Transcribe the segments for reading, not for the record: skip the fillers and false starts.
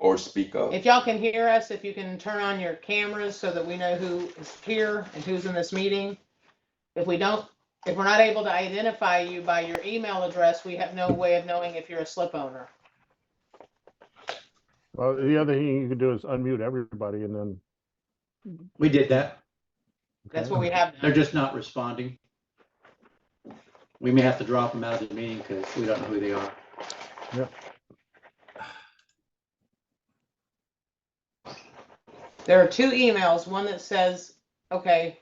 or speak up. If y'all can hear us, if you can turn on your cameras so that we know who is here and who's in this meeting. If we're not able to identify you by your email address, we have no way of knowing if you're a slip owner. Well, the other thing you can do is unmute everybody and then. We did that. That's what we have They're done. just not responding. We may have to drop them out of the meeting because we don't know who they are. Yep. There are two emails, one that says, okay,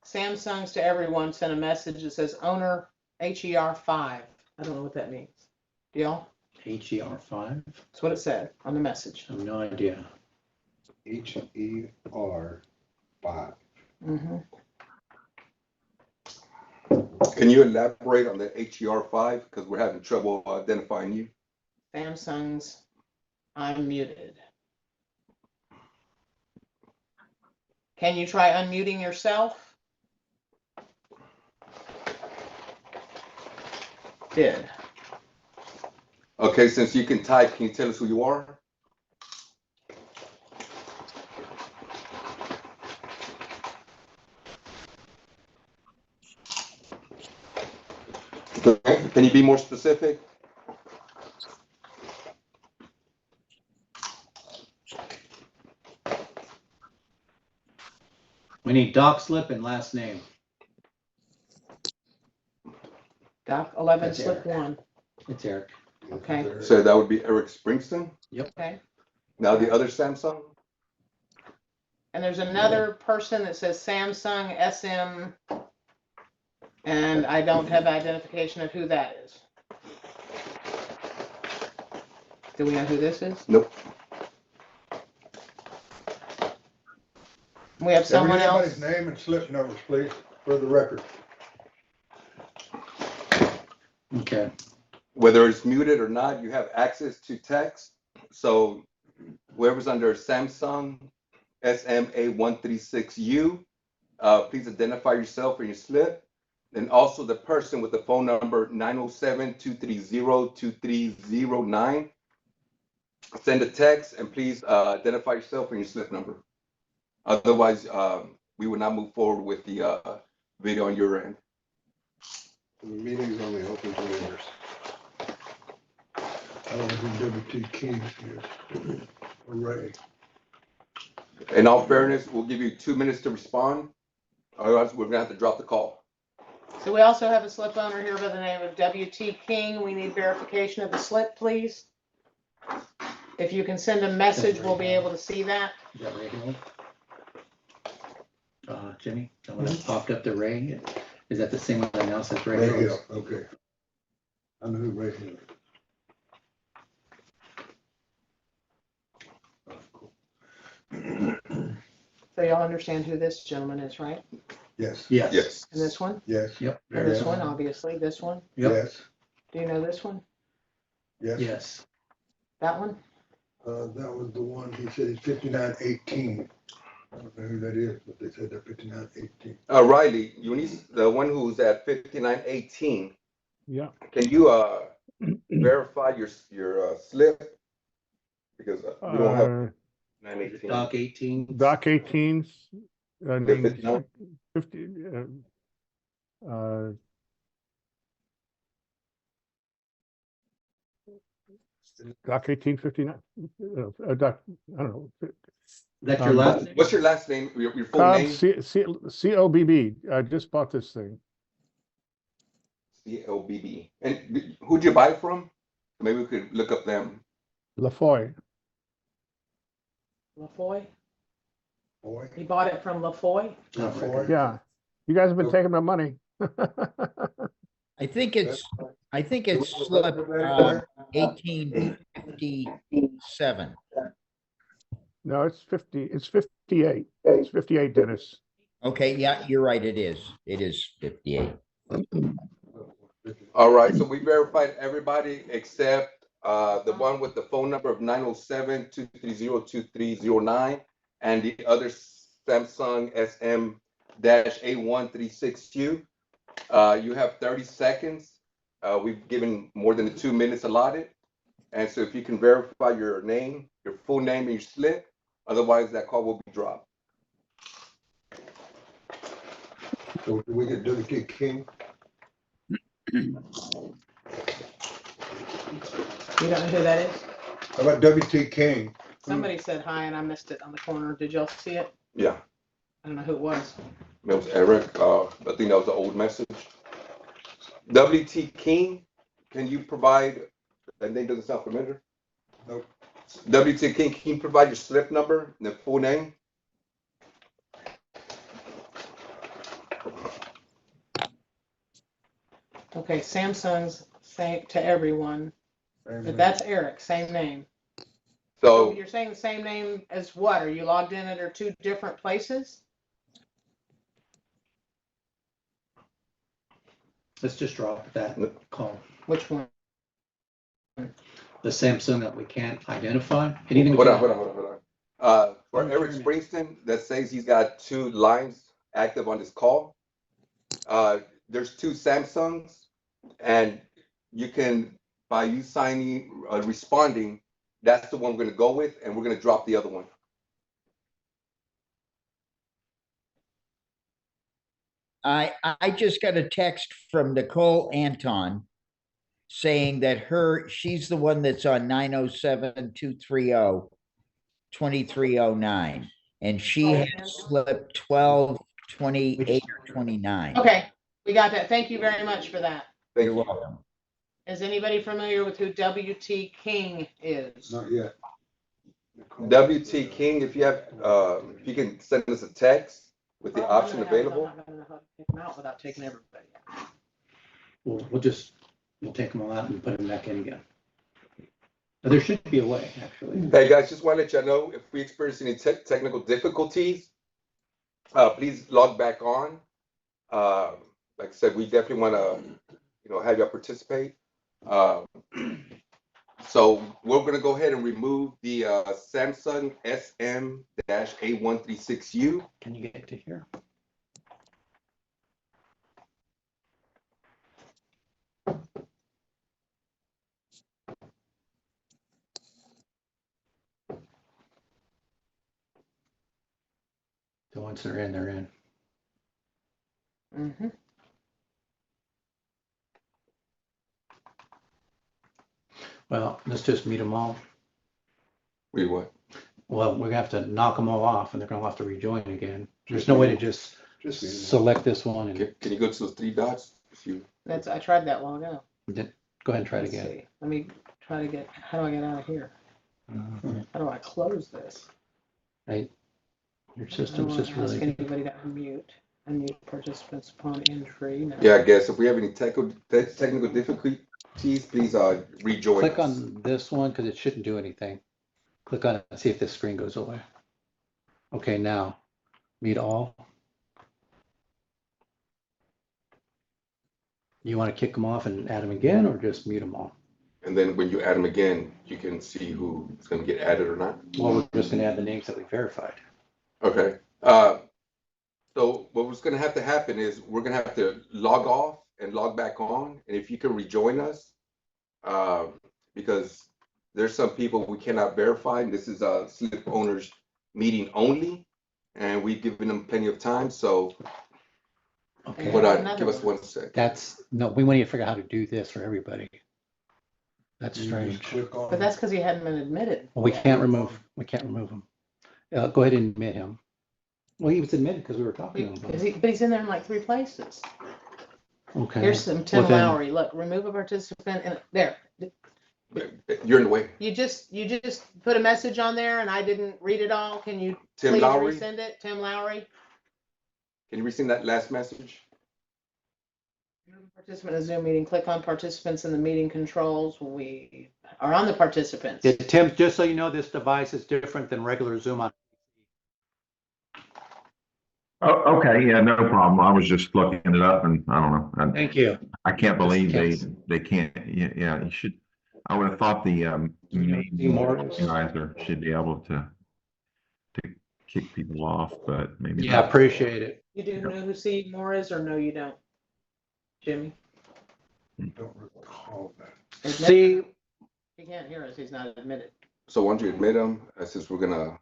Samsung's to everyone sent a message that says owner HER5. I don't know what that means. Deal? HER5? That's what it said on the message. I have no idea. HER5. Can you elaborate on the HER5? Because we're having trouble identifying you. Samsung's, I'm muted. Can you try unmuting yourself? Did. Okay, since you can type, can you tell us who you are? Can you be more specific? We need doc slip and last name. Doc 11 That's slip Eric. 1. It's Eric. Okay. So that would be Eric Springston. Okay. Now the other Samsung. And there's another person that says Samsung SM, and I don't have identification of who that is. Do we know who this is? Nope. We have someone else. Everybody's name and slip numbers, please, for the record. Okay. Whether it's muted or not, you have access to text. So whoever's under Samsung SMA136U, please identify yourself or your slip. And also the person with the phone number 907-230-2309. Send a text and please identify yourself and your slip number. Otherwise, we will not move forward with the video on your end. The meeting's only open to members. I don't know who W.T. King is. Ray. In all fairness, we'll give you 2 minutes to respond. Otherwise, we're gonna have to drop the call. So we also have a slip owner here by the name of W.T. King. We need verification of the slip, please. If you can send a message, we'll be able to see that. Is that Ray Hill? Jimmy, that one that popped up to Ray. Is that the same one that now says Ray Ray Hill? Hill, okay. I know who Ray Hill is. Oh, cool. So y'all understand who this gentleman is, right? Yes, Yes. Yes. And this one? yes. Yep. And this one, obviously, this one. Yep. Yes, Do you know this one? yes. Yes. That one? That was the one, he said it's 5918. I don't know who that is, but they said they're 5918. Riley, you need the one who's at 5918. Yeah. Can you verify your slip? Because we don't have 918. Doc 18. Doc 18s. And The then 59? 50. Doc 1859. Doc, I don't know. That's your last name? What's your last name? Your full Cobb, name? COBB. I just bought this thing. CLBB. And who'd you buy it from? Maybe we could look up them. LaFoy. LaFoy? Boy. He bought it from LaFoy? LaFoy. Yeah. You guys have been taking my money. I think it's slip 1857. No, it's 50. It's 58. It's 58, Dennis. Okay, yeah, you're right. It is 58. All right, so we verified everybody except the one with the phone number of 907-230-2309 and the other Samsung SM-A136U. You have 30 seconds. We've given more than the 2 minutes allotted. And so if you can verify your name, your full name and your slip, otherwise that call will be dropped. So do we get WT King? You don't know who that is? How about WT King? Somebody said hi and I missed it on the corner. Did y'all see it? Yeah, I don't know who it was. it was Eric. I think that was the old message. WT King, can you provide, that name doesn't sound familiar? Nope. WT King, can you provide your slip number and the full name? Okay, Samsung's same to everyone. But that's Eric, same name. So So, you're saying the same name as what? Are you logged in under two different places? Let's just drop that call. Which one? The Samsung that we can't identify. Anything. hold on. For Oh, Eric sure. Springston, that says he's got 2 lines active on his call. There's 2 Samsungs, and you can, by you signing, responding, that's the one we're gonna go with, and we're gonna drop the other one. I just got a text from Nicole Anton saying that she's the one that's on 907-230-2309. And she has slipped 12, 28, or 29. Okay, we got that. Thank you very much for that. Thank You're you. welcome. Is anybody familiar with who WT King is? Not yet. WT King, if you have, if you can send us a text with the Oh, option I'm available. not gonna know how to pick them out without taking everybody out. We'll take them all out and put them back in again. But there should be a way, actually. Hey guys, just want to let you know if we experience any technical difficulties, please log back on. Like I said, we definitely want to, have y'all participate. So we're going to go ahead and remove the Samsung SM-A136U. Can you get to here? So once they're in, they're in. Mm-hmm. Well, let's just meet them all. Wait, what? Well, we're gonna have to knock them all off and they're gonna have to rejoin again. There's no way to just Just me. select this one and Can you go to those 3 dots? If you, I tried that long ago. then go ahead and try it Let's again. see. Let me try to get, how do I get out of here? How do I close this? Right. Your system's I just don't wanna ask really, anybody to unmute participants upon entry. No. yeah, I guess if we have any technical difficulties, please rejoin click us. on this one because it shouldn't do anything. Click on it and see if this screen goes away. Okay, now mute all. You want to kick them off and add them again or just mute them all? And then when you add them again, you can see who is going to get added or not. Well, we're just going to add the names that we verified. Okay. So what's going to have to happen is we're going to have to log off and log back on. And if you can rejoin us, because there's some people we cannot verify. And this is a slip owners meeting only, and we've given them plenty of time. So Okay. hold on, Another give us one. 1 sec. We want you to figure out how to do this for everybody. That's You strange. just click on. But that's because he hadn't been admitted. Well, we can't remove him. Go ahead and admit him. Well, he was admitted because we were talking to him. But he's in there in like 3 places. Okay. Here's some Tim Well, then- Lowry. Look, remove a participant and there. You're in the way. You just put a message on there and I didn't read it all. Can you Tim please Lowry, resend it? Tim Lowry. can you resend that last message? Participant in Zoom meeting. Click on participants in the meeting controls. We are on the participants. Yeah, Tim, just so you know, this device is different than regular Zoom on. Oh, okay, yeah, no problem. I was just looking it up and I don't know. Thank you. I can't believe Just they can't, yeah, you should, I would have thought the, Morris. guys should be able to kick people off, but maybe Yeah, not. appreciate it. You do know who Steve Moore is or no, you don't? Jimmy? Don't recall that. See, He can't hear us. He's not admitted. So why don't you admit him, since we're gonna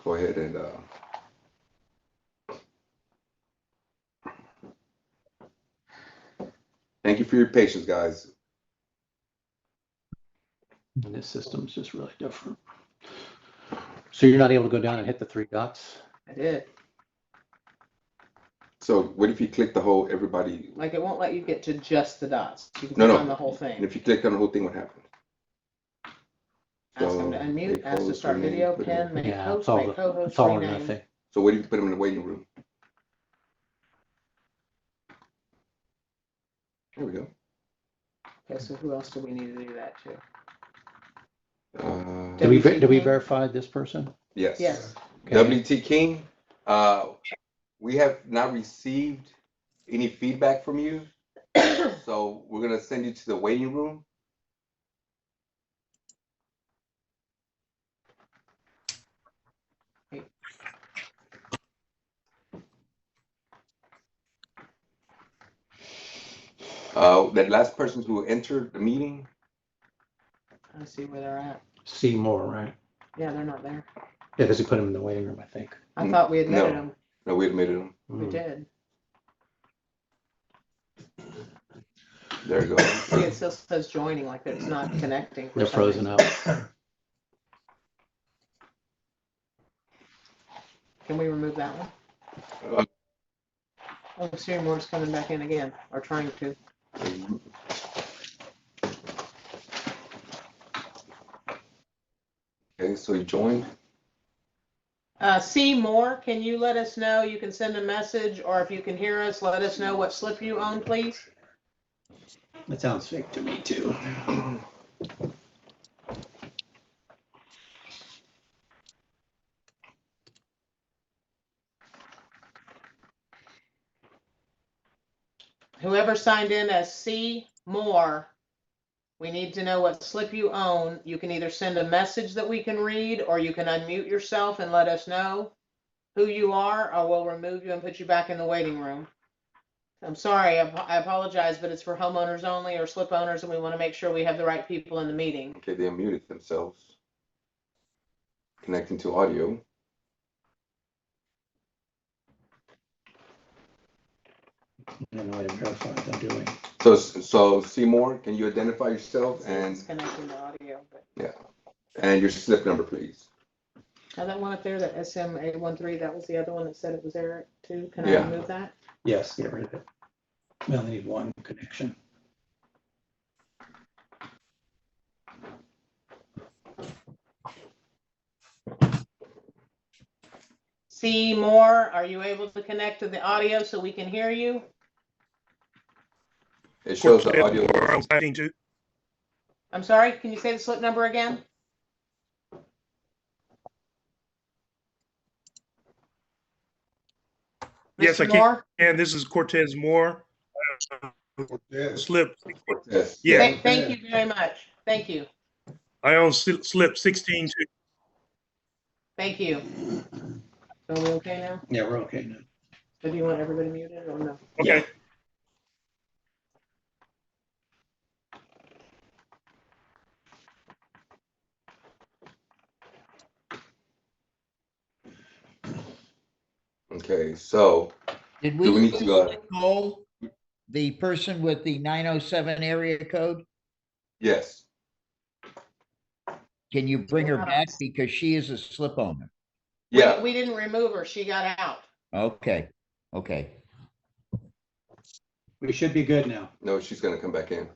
go ahead and, thank you for your patience, guys. And this system's just really different. So you're not able to go down and hit the three dots? I did. So what if you click the whole, everybody, Like, it won't let you get to just the dots. You can No, click no. on the whole and thing. if you click on the whole thing, what happens? Ask him to So, unmute, make ask to host, start rename, video, put pin, in- make Yeah, host, it's all, make co-host, it's all or rename. nothing. So what if you put them in the waiting room? There we go. Okay, so who else do we need to do that to? Did we, WT did we King? verify this person? Yes. Yes. Okay. WT King, we have not received any feedback from you, so we're gonna send you to the waiting room. That last person who entered the meeting, I see where they're at. See more, right? Yeah, they're not there. Yeah, because we put him in the waiting room, I think. I thought we admitted no. them. no, we admitted him. We Mm. did. There you go. See, it still says joining, like it's not connecting. for They're some frozen reason. out. Can we remove that one? Uh, Oh, Seymour's coming back in again, or trying to. Okay, so you joined. Seymour, can you let us know? You can send a message, or if you can hear us, let us know what slip you own, please. That sounds fake to me too. Whoever signed in as C Moore, we need to know what slip you own. You can either send a message that we can read, or you can unmute yourself and let us know who you are, or we'll remove you and put you back in the waiting room. I'm sorry, I apologize, but it's for homeowners only or slip owners, and we want to make sure we have the right people in the meeting. Okay, they unmuted themselves. Connecting to audio. I don't know, I didn't verify it, I'm doing. So Seymour, can you identify yourself It's connecting to audio, but and your slip number, please? now that one up there, that SMA13, that was the other one that said it was there too. Can I Yeah. remove that? Yes, get rid of it. We only need one connection. Seymour, are you able to connect to the audio so we can hear you? It shows the audio. I'm signing to. I'm sorry, can you say the slip number again? Yes, I Mr. can. Moore? And this is Cortez Moore. Yes. Slip. Yes. Yeah. Thank you very much. Thank you. I own slip 16 to. Thank you. So we okay now? Yeah, we're okay now. So do you want everybody muted or no? Okay. Okay, so Did do we we need to, call the person with the 907 area code? yes, Can you bring her back because she is a slip owner? yeah, We didn't remove her. She got out. Okay, okay. We should be good now. no, she's gonna come back in.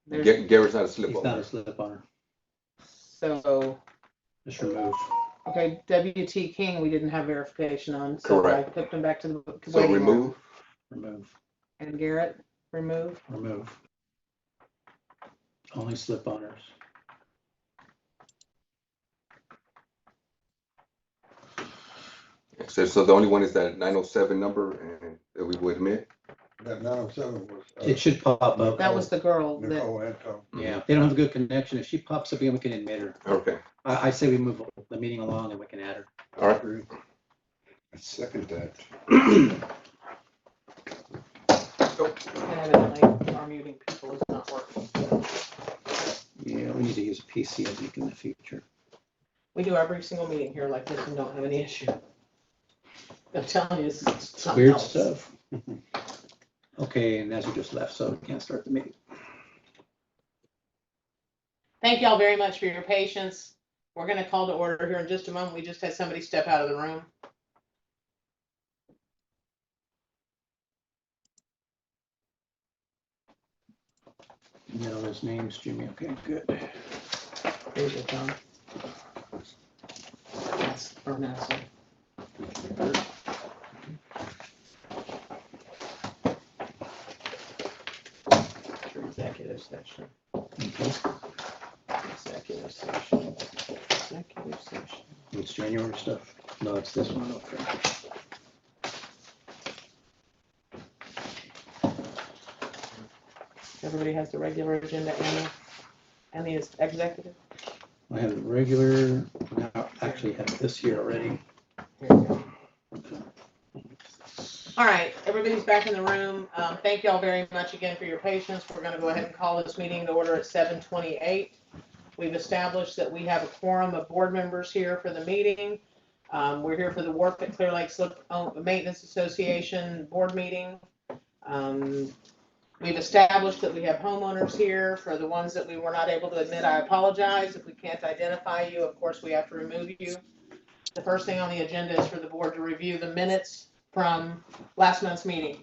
There's- Garrett's not a slip He's not a owner. slip owner. So, Just remove. okay, WT King, we didn't have verification on, so I Correct. flipped him back to the So waiting room. remove, Remove. And Garrett, remove. Remove. Only slip owners. so the only one is that 907 number and that we would admit. That 907 was. It should pop up. That was the girl that, Nicole Anton. Yeah, if they don't have a good connection, if she pops up again, we can admit her. Okay, I say we move the meeting along and we can add her. all right. I second that. and evidently our muting people is not working. we need to use a PC, I think, in the future. We do every single meeting here like this and don't have any issue. I'm telling you, it's something Weird else. stuff. Okay, and Nazir just left, so we can't start the meeting. Thank y'all very much for your patience. We're gonna call to order here in just a moment. We just had somebody step out of the room. You know his name's Jimmy. Okay, good. Here's your phone. That's for Nancy. Executive session. Executive session. Executive session. It's January stuff. No, it's this one. Okay. Everybody has the regular agenda and the executive. I have the regular. Now, actually, have this here already. Here we go. All right, everybody's back in the room. Thank y'all very much again for your patience. We're going to go ahead and call this meeting to order at 7:28. We've established that we have a quorum of board members here for the meeting. We're here for the Wharf at Clear Lake Slip Maintenance Association board meeting. We've established that we have homeowners here. For the ones that we were not able to admit, I apologize. If we can't identify you, of course, we have to remove you. The first thing on the agenda is for the board to review the minutes from last month's meeting.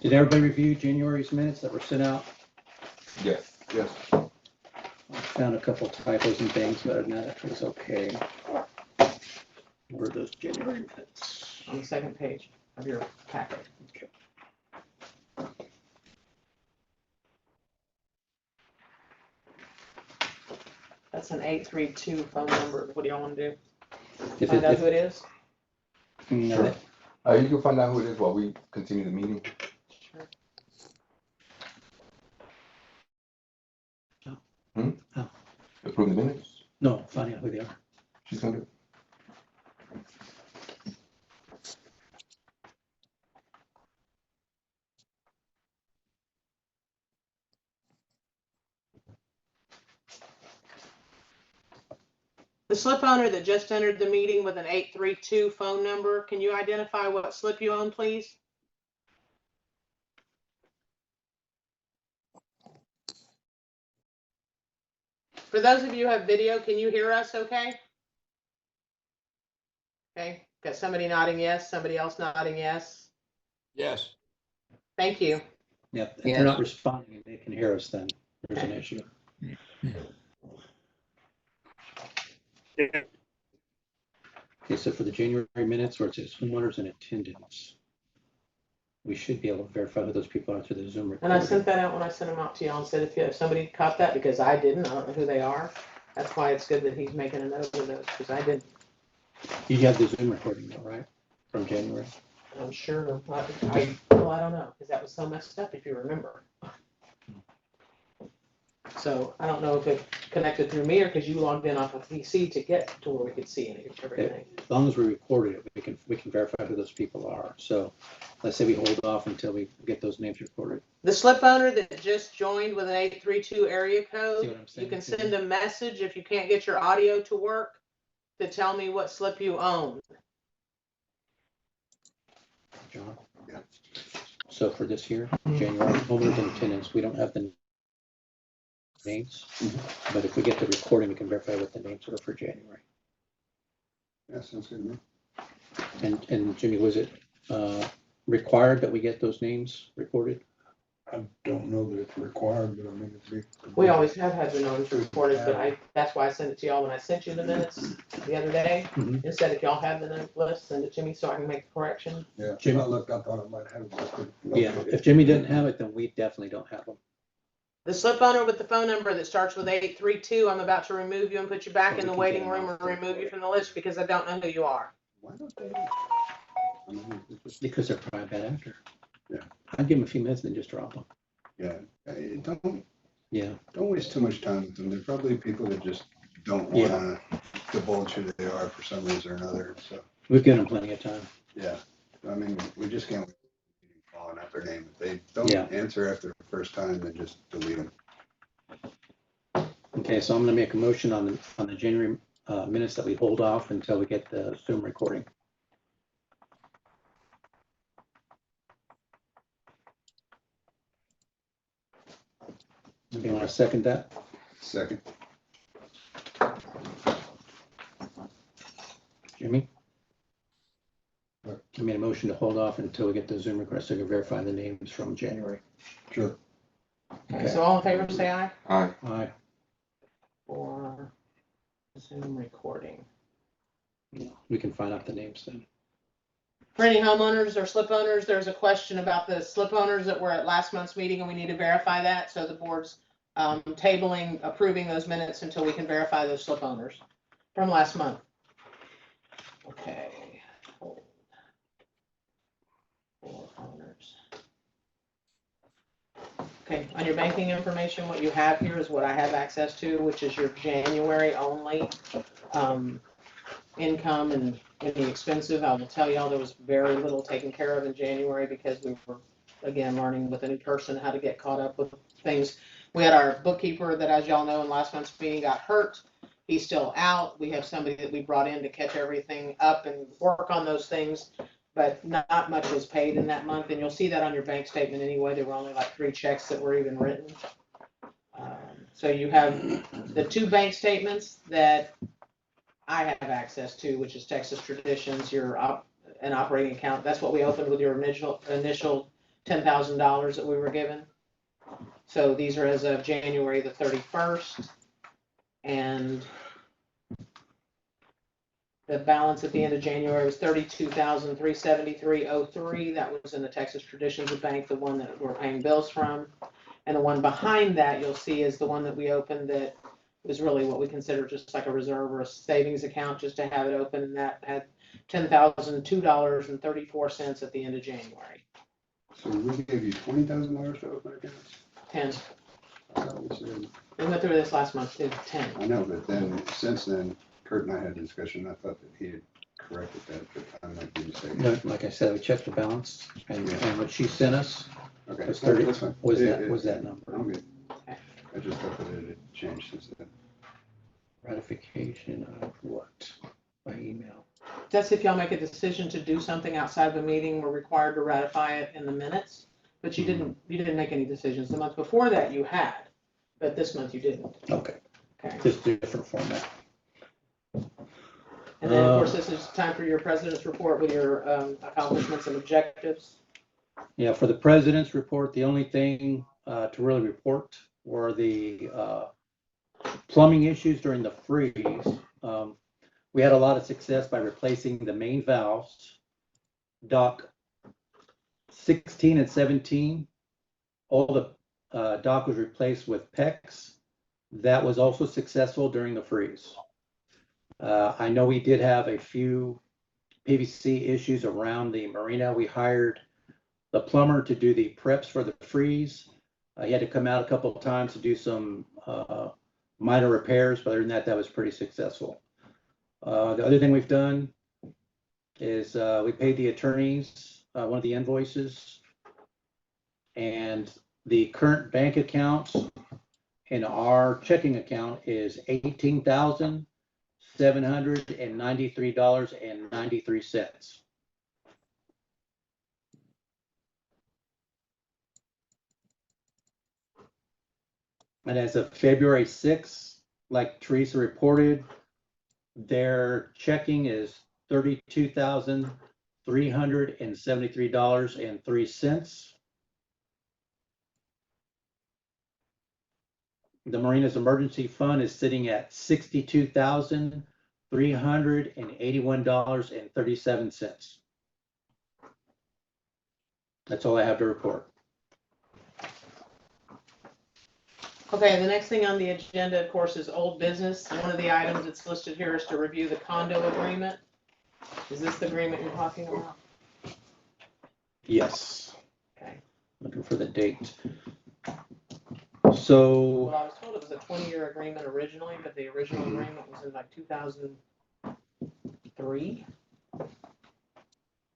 Did everybody review January's minutes that were sent out? Yes. Yes. I found a couple typos and things, but other than that, it was okay. Where are those January minutes? On the second page of your packet. Okay. That's an 832 phone number. What do y'all want to do? If Find it, out if, who it is? no, Sure. You can find out who it is while we continue the meeting. Sure. Approve the minutes. no, find out who they are. She's gonna do it. The slip owner that just entered the meeting with an 832 phone number, can you identify what slip you own, please? For those of you who have video, can you hear us okay? Okay, got somebody nodding yes, somebody else nodding yes. Yes. Thank you. Yep, if they're not responding and they can hear us, then there's an issue. Yeah. Okay, so for the January minutes where it says homeowners in attendance, we should be able to verify who those people are through the Zoom And I recording. sent that out when I sent them out to y'all and said if somebody caught that, because I didn't, I don't know who they are. That's why it's good that he's making a note of those, because I didn't. You have the Zoom recording though, right? From January? I'm sure, well, I don't know, because that was so messed up, if you remember. So I don't know if it connected through me or because you logged in off a PC to get to where we could see everything. As long as we recorded it, we can verify who those people are. So let's say we hold off until we get those names recorded. The slip owner that just joined with an 832 area See code, what I'm saying? you can send a message if you can't get your audio to work to tell me what slip you own. John? Yeah. So for this year, January, homeowners in attendance, we don't have the names, but if we get the recording, we can verify what the names are for January. That sounds good to me. And Jimmy, was it required that we get those names recorded? I don't know that it's required, but I mean, it'd be. We always have had the names recorded, but that's why I sent it to y'all when I sent you the minutes the other day. Mhm. Instead, if y'all have the note list, send it to me so I can make the correction. Yeah, Jim- I looked, I thought it might have. it. Yeah, if Jimmy didn't have it, then we definitely don't have them. The slip owner with the phone number that starts with 832, I'm about to remove you and put you back in the waiting room or remove you from the list because I don't know who you are. Why don't they? I mean, it's just, Because they're probably a bad actor. Yeah. I'd give them a few minutes and then just drop them. yeah, don't waste too much time with them. They're probably people that just don't Yeah. wanna divulge who they are for some reason or another, so, We've given them plenty of time. yeah. I mean, we just can't. Falling out there. their name. If they Yeah. don't answer after the first time, then just delete them. Okay, so I'm gonna make a motion on the January minutes that we hold off until we get the Zoom recording. Anybody want to second that? Second. Jimmy? I made a motion to hold off until we get the Zoom request so we can verify the names from January. Sure. Okay, so all in favor, say aye. Aye. Aye. For Zoom recording. We can find out the names then. For any homeowners or slip owners, there's a question about the slip owners that were at last month's meeting, and we need to verify that. So the board's tabling, approving those minutes until we can verify those slip owners from last month. Okay. Hold. For owners. Okay, on your banking information, what you have here is what I have access to, which is your January only income and any expensive. I will tell y'all there was very little taken care of in January because we were, again, learning with a new person how to get caught up with things. We had our bookkeeper that, as y'all know, in last month's meeting got hurt. He's still out. We have somebody that we brought in to catch everything up and work on those things, but not much was paid in that month. And you'll see that on your bank statement anyway. There were only like 3 checks that were even written. So you have the 2 bank statements that I have access to, which is Texas Traditions, an operating account. That's what we opened with your initial $10,000 that we were given. So these are as of January the 31st. And the balance at the end of January was $32,373.03. That was in the Texas Traditions Bank, the one that we're paying bills from. And the one behind that you'll see is the one that we opened that was really what we consider just like a reserve or a savings account, just to have it open, and that had $10,002.34 at the end of January. So we gave you $20,000 to open accounts? 10. I thought we said- We went through this last month, did 10. I know, but then, since then, Kurt and I had a discussion. I thought that he had corrected that, but I might be mistaken. No, like I said, we checked the balance and what she sent us Okay, was 30, that's fine. was Yeah, that number. I'm good. I just thought that it had changed since then. Ratification of what? By email. That's if y'all make a decision to do something outside of a meeting, we're required to ratify it in the minutes. But you didn't make any decisions. The month before that you had, but this month you didn't. Okay, Okay. just a different format. And then, of course, this is time for your president's report with your accomplishments and objectives. Yeah, for the president's report, the only thing to really report were the plumbing issues during the freeze. We had a lot of success by replacing the main valves. Dock 16 and 17, all the dock was replaced with PEX. That was also successful during the freeze. I know we did have a few PVC issues around the marina. We hired the plumber to do the preps for the freeze. He had to come out a couple of times to do some minor repairs, but other than that, that was pretty successful. The other thing we've done is we paid the attorneys one of the invoices, and the current bank account in our checking account is $18,793.93. And as of February 6th, like Teresa reported, their checking is $32,373.03. The Marina's emergency fund is sitting at $62,381.37. That's all I have to report. Okay, the next thing on the agenda, of course, is old business. One of the items that's listed here is to review the condo agreement. Is this the agreement you're talking about? Yes. Okay. Looking for the date. So, Well, I was told it was a 20-year agreement originally, but the original agreement was in like 2003.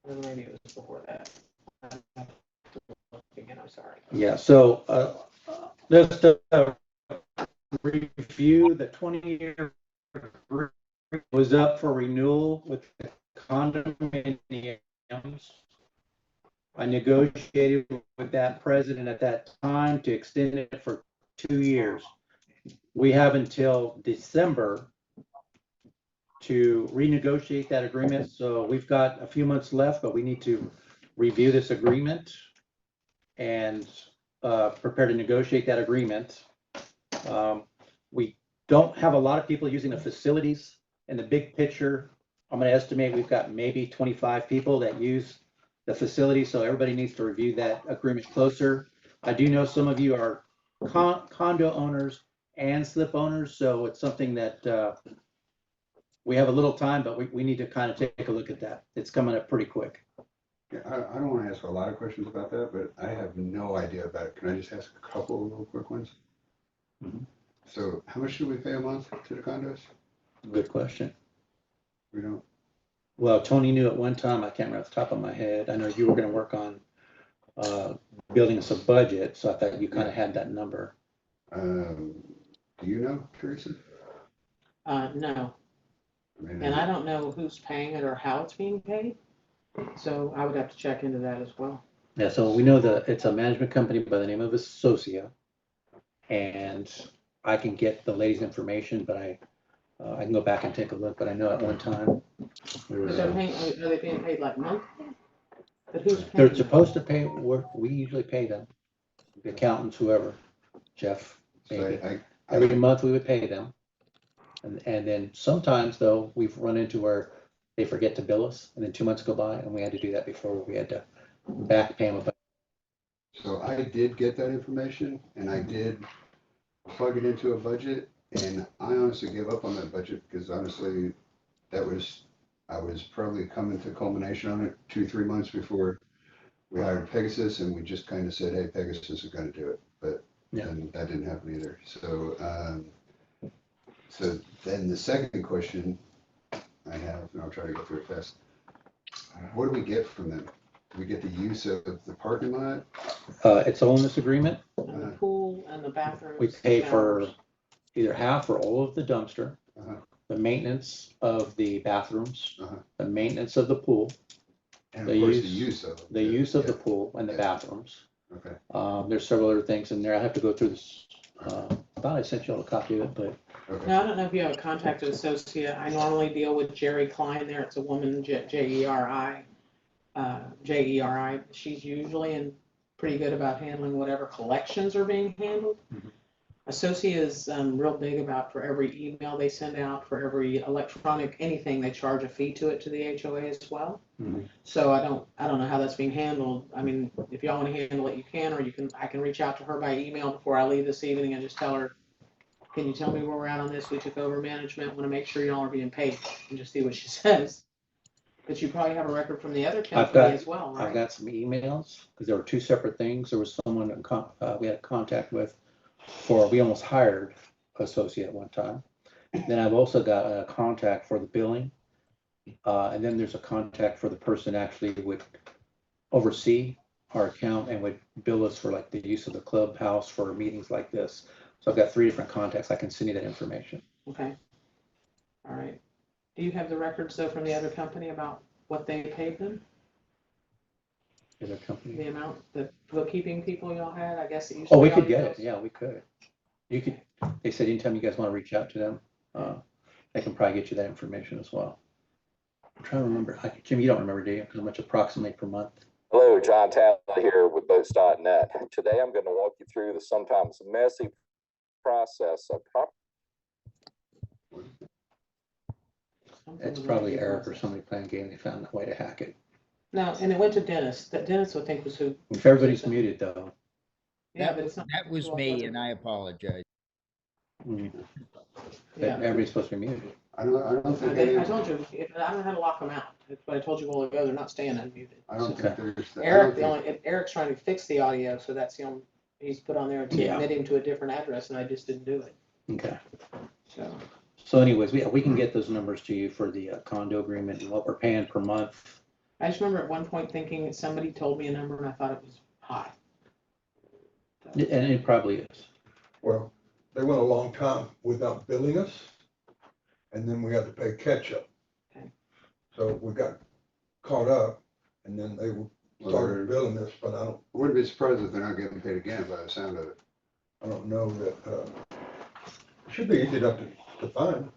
Or maybe it was before that. I'm sorry. Yeah, so just to review, the 20-year was up for renewal with the condominiums. I negotiated with that president at that time to extend it for 2 years. We have until December to renegotiate that agreement. So we've got a few months left, but we need to review this agreement and prepare to negotiate that agreement. We don't have a lot of people using the facilities. In the big picture, I'm going to estimate we've got maybe 25 people that use the facility, so everybody needs to review that agreement closer. I do know some of you are condo owners and slip owners, so it's something that we have a little time, but we need to kind of take a look at that. It's coming up pretty quick. Yeah, I don't want to ask a lot of questions about that, but I have no idea about it. Can I just ask a couple of real quick ones? Mhm. So how much do we pay a month to the condos? Good question. We don't, Well, Tony knew at one time, I can't remember off the top of my head. I know you were going to work on building us a budget, so I thought you kind of had that number. do you know, Teresa? No, I mean, and I don't know who's paying it or how it's being paid. So I would have to check into that as well. Yeah, so we know that it's a management company by the name of Associa, and I can get the lady's information, but I can go back and take a look. But I know at one time we But they're were, paying, are they being paid like monthly? But who's paying they're them? supposed to pay. We usually pay them, the accountants, whoever, Jeff, So maybe. I Every month we would pay them, and then sometimes though we've run into where they forget to bill us, and then 2 months go by, and we had to do that before we had to back pay them. So I did get that information and I did plug it into a budget, and I honestly gave up on that budget because honestly, I was probably coming to culmination on it 2-3 months before we hired Pegasus, and we just kind of said, hey, Pegasus is going to do it, but Yeah. then that didn't happen either. So, so then the second question I have, and I'll try to go through it fast. What do we get from them? Do we get the use of the parking lot? It's all in this agreement. And the pool and the bathrooms. We pay the for showers. either half or all of the dumpster, Uh-huh. the maintenance of the bathrooms, Uh-huh. the maintenance of the pool, And The of course, the use- use of it. the use of the Yeah. pool and the Yeah. bathrooms. Okay. There's several other things in there. I have to go through this. I thought I sent you all a copy of it, but Okay. Now, I don't know if you have a contacted associate. I normally deal with Jerry Klein there. It's a woman, Jeri. Jeri. She's usually pretty good about handling whatever collections are being handled. Mhm. Associate is real big about for every email they send out, for every electronic, anything, they charge a fee to it to the HOA as well. Mhm. So I don't know how that's being handled. I mean, if y'all want to handle it, you can, or I can reach out to her by email before I leave this evening and just tell her, can you tell me where we're at on this? We took over management, want to make sure y'all are being paid, and just see what she says. But you probably have a record from the other company got- as well, I've right? got some emails because there were two separate things. There was someone we had contact with we almost hired associate one time. Then I've also got a contact for the billing. And then there's a contact for the person actually would oversee our account and would bill us for like the use of the clubhouse for meetings like this. So I've got 3 different contacts. I can send you that information. Okay. All right. Do you have the records though from the other company about what they paid them? The other company. The amount, the bookkeeping people y'all had? I guess it used to Oh, be we all could you get it. guys? Yeah, we could. You could. They said anytime you guys want to reach out to them, they can probably get you that information as well. I'm trying to remember. Jim, you don't remember, do you? How much approximately per month? Hello, John Talley here with Boats.net. Today I'm going to walk you through the sometimes messy process of Something It's was probably wrong with Eric the or somebody playing a game. They found a way to hack it. No, and it went to Dennis. That Dennis would think was who. If everybody's muted though. Yeah, but it's not. That was me, and I apologize. But Yeah. everybody's supposed to be muted. I don't think I told you, I don't know how to lock them out. That's what I told you a while ago. They're not staying unmuted. I don't think there's. Eric's trying to fix the audio, so that's the only, he's put on there to Yeah. admit him to a different address, and I just didn't do it. Okay. So, So anyways, we can get those numbers to you for the condo agreement and what we're paying per month. I just remember at one point thinking that somebody told me a number and I thought it was high. And it probably is. Well, they went a long time without billing us, and then we had to pay catch up. Okay. So we got caught up, and then they started billing us, but I wouldn't be surprised if they're not getting paid again by the sound of it. I don't know that, it should be easy enough to find.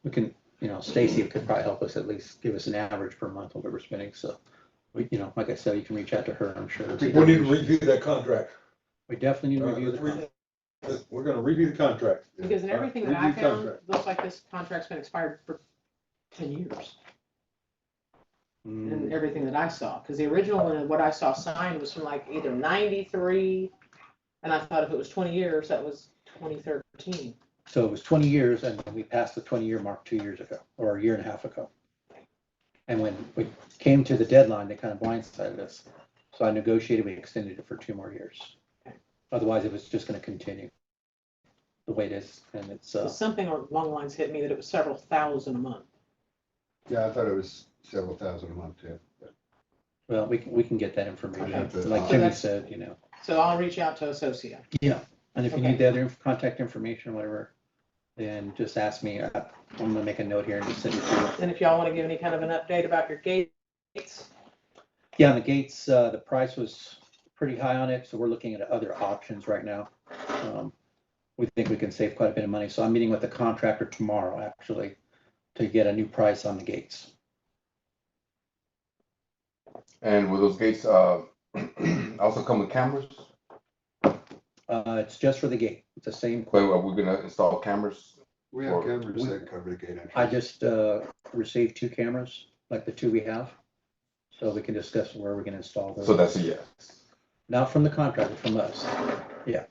We can, Stacy could probably help us at least give us an average per month of what we're spending. So we, like I said, you can reach out to her, I'm sure. I think we need to review that contract. We definitely need to review the Let's contract. We're gonna review the contract. Because in everything that I found, looks like this contract's been expired for 10 years. And everything that I saw, because the original one, what I saw signed was from like either 93, and I thought if it was 20 years, that was 2013. So it was 20 years, and we passed the 20-year mark 2 years ago, or a year and a half ago. And when we came to the deadline, they kind of blindsided us. So I negotiated, we extended it for 2 more years. Otherwise, it was just going to continue the way it is, and it's. So something along the lines hit me that it was several thousand a month. Yeah, I thought it was several thousand a month too. Well, we can get that information, have to- like So Jimmy that's- said, So I'll reach out to Associa. Yeah, and if you Okay. need the other contact information, whatever, then just ask me. I'm gonna make a note here and just send it to you. And if y'all want to give any kind of an update about your gates, Yeah, and the gates, the price was pretty high on it, so we're looking at other options right now. We think we can save quite a bit of money, so I'm meeting with the contractor tomorrow, actually, to get a new price on the gates. And will those gates also come with cameras? It's just for the gate. It's the same. But are we gonna install cameras? We have cameras that cover the gate entrance. I just received 2 cameras, like the 2 we have. So we can discuss where we can install those. So that's a yes. Not from the contractor, from us. Yeah.